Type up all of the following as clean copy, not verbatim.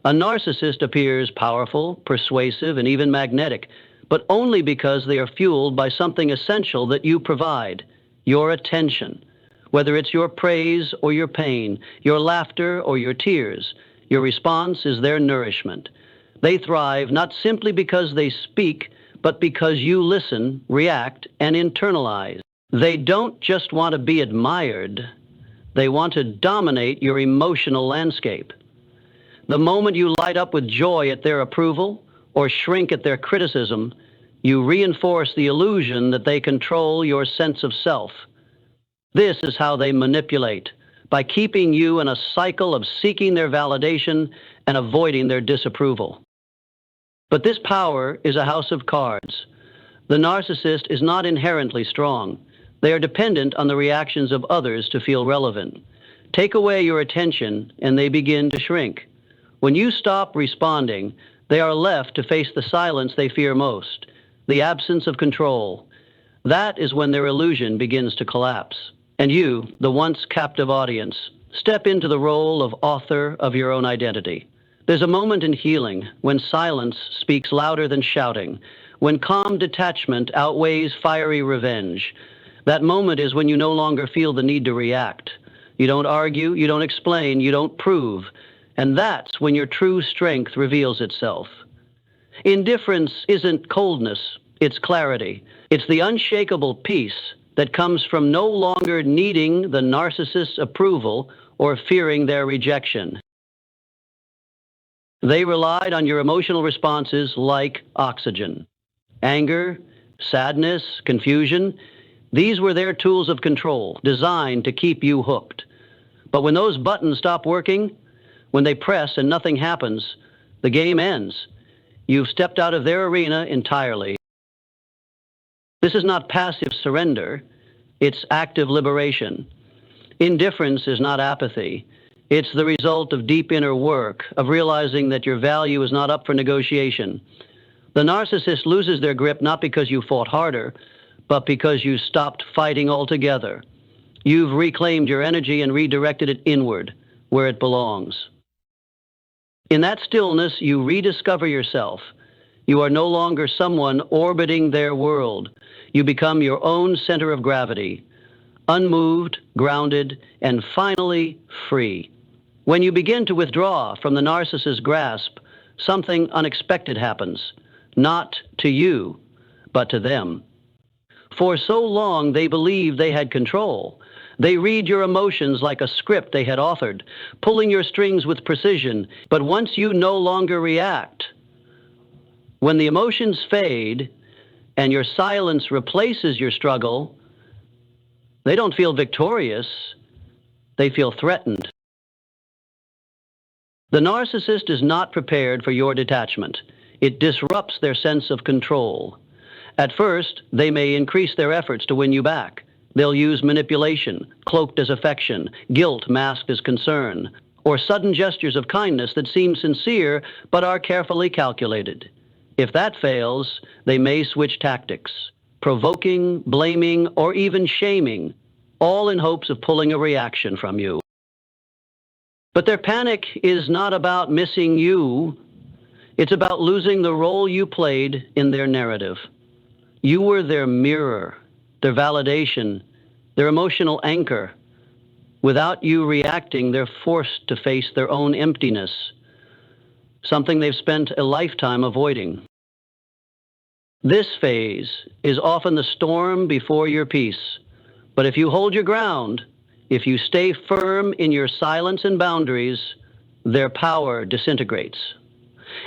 A narcissist appears powerful, persuasive, and even magnetic, but only because they are fueled by something essential that you provide: your attention. Whether it's your praise or your pain, your laughter or your tears, your response is their nourishment. They thrive not simply because they speak, but because you listen, react, and internalize. They don't just want to be admired, they want to dominate your emotional landscape. The moment you light up with joy at their approval or shrink at their criticism, you reinforce the illusion that they control your sense of self. This is how they manipulate, by keeping you in a cycle of seeking their validation and avoiding their disapproval. But this power is a house of cards. The narcissist is not inherently strong. They are dependent on the reactions of others to feel relevant. Take away your attention and they begin to shrink. When you stop responding, they are left to face the silence they fear most, the absence of control. That is when their illusion begins to collapse. And you, the once captive audience, step into the role of author of your own identity. There's a moment in healing when silence speaks louder than shouting, when calm detachment outweighs fiery revenge. That moment is when you no longer feel the need to react. You don't argue, you don't explain, you don't prove. And that's when your true strength reveals itself. Indifference isn't coldness, it's clarity. It's the unshakable peace that comes from no longer needing the narcissist's approval or fearing their rejection. They relied on your emotional responses like oxygen. Anger, sadness, confusion, these were their tools of control, designed to keep you hooked. But when those buttons stop working, when they press and nothing happens, the game ends. You've stepped out of their arena entirely. This is not passive surrender, it's active liberation. Indifference is not apathy. It's the result of deep inner work, of realizing that your value is not up for negotiation. The narcissist loses their grip not because you fought harder, but because you stopped fighting altogether. You've reclaimed your energy and redirected it inward, where it belongs. In that stillness, you rediscover yourself. You are no longer someone orbiting their world. You become your own center of gravity, unmoved, grounded, and finally free. When you begin to withdraw from the narcissist's grasp, something unexpected happens, not to you, but to them. For so long, they believed they had control. They read your emotions like a script they had authored, pulling your strings with precision. But once you no longer react, when the emotions fade and your silence replaces your struggle, they don't feel victorious, they feel threatened. The narcissist is not prepared for your detachment. It disrupts their sense of control. At first, they may increase their efforts to win you back. They'll use manipulation, cloaked as affection, guilt masked as concern, or sudden gestures of kindness that seem sincere but are carefully calculated. If that fails, they may switch tactics, provoking, blaming, or even shaming, all in hopes of pulling a reaction from you. But their panic is not about missing you. It's about losing the role you played in their narrative. You were their mirror, their validation, their emotional anchor. Without you reacting, they're forced to face their own emptiness, something they've spent a lifetime avoiding. This phase is often the storm before your peace. But if you hold your ground, if you stay firm in your silence and boundaries, their power disintegrates,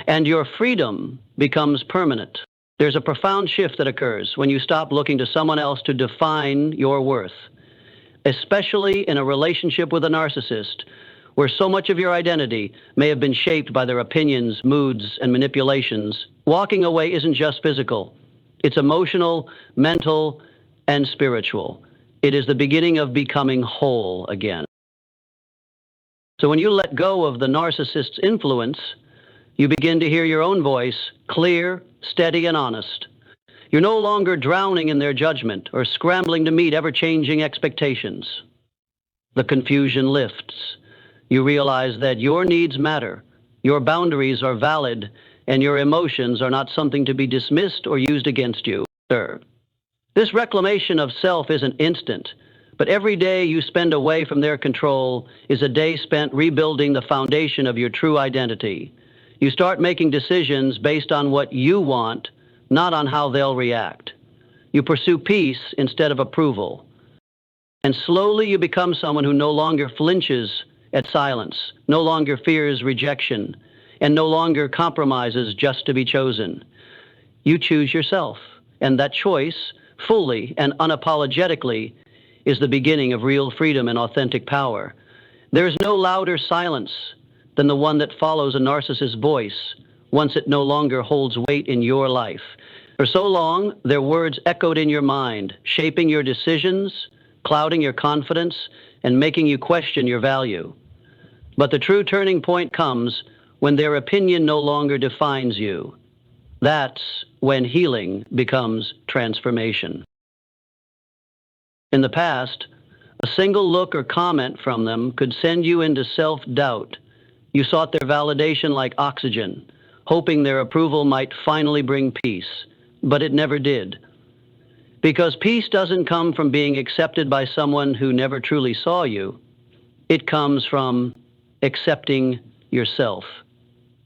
and your freedom becomes permanent. There's a profound shift that occurs when you stop looking to someone else to define your worth, especially in a relationship with a narcissist, where so much of your identity may have been shaped by their opinions, moods, and manipulations. Walking away isn't just physical. It's emotional, mental, and spiritual. It is the beginning of becoming whole again. So when you let go of the narcissist's influence, you begin to hear your own voice, clear, steady, and honest. You're no longer drowning in their judgment or scrambling to meet ever-changing expectations. The confusion lifts. You realize that your needs matter, Your boundaries are valid, and your emotions are not something to be dismissed or used against you, sir. This reclamation of self isn't instant, but every day you spend away from their control is a day spent rebuilding the foundation of your true identity. You start making decisions based on what you want, not on how they'll react. You pursue peace instead of approval. And slowly you become someone who no longer flinches at silence, no longer fears rejection, and no longer compromises just to be chosen. You choose yourself, and that choice, fully and unapologetically, is the beginning of real freedom and authentic power. There is no louder silence than the one that follows a narcissist's voice once it no longer holds weight in your life. For so long, their words echoed in your mind, shaping your decisions, clouding your confidence, and making you question your value. But the true turning point comes when their opinion no longer defines you. That's when healing becomes transformation. In the past, a single look or comment from them could send you into self-doubt. You sought their validation like oxygen, hoping their approval might finally bring peace, but it never did. Because peace doesn't come from being accepted by someone who never truly saw you. It comes from accepting yourself,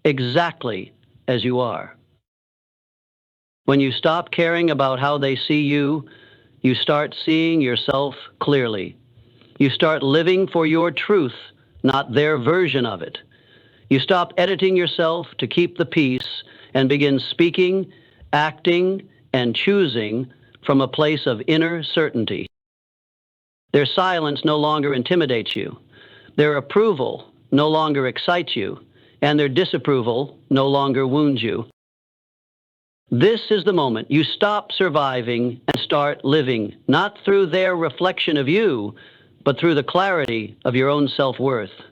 exactly as you are. When you stop caring about how they see you, you start seeing yourself clearly. You start living for your truth, not their version of it. You stop editing yourself to keep the peace and begin speaking, acting, and choosing from a place of inner certainty. Their silence no longer intimidates you. Their approval no longer excites you, and their disapproval no longer wounds you. This is the moment you stop surviving and start living, not through their reflection of you, but through the clarity of your own self-worth.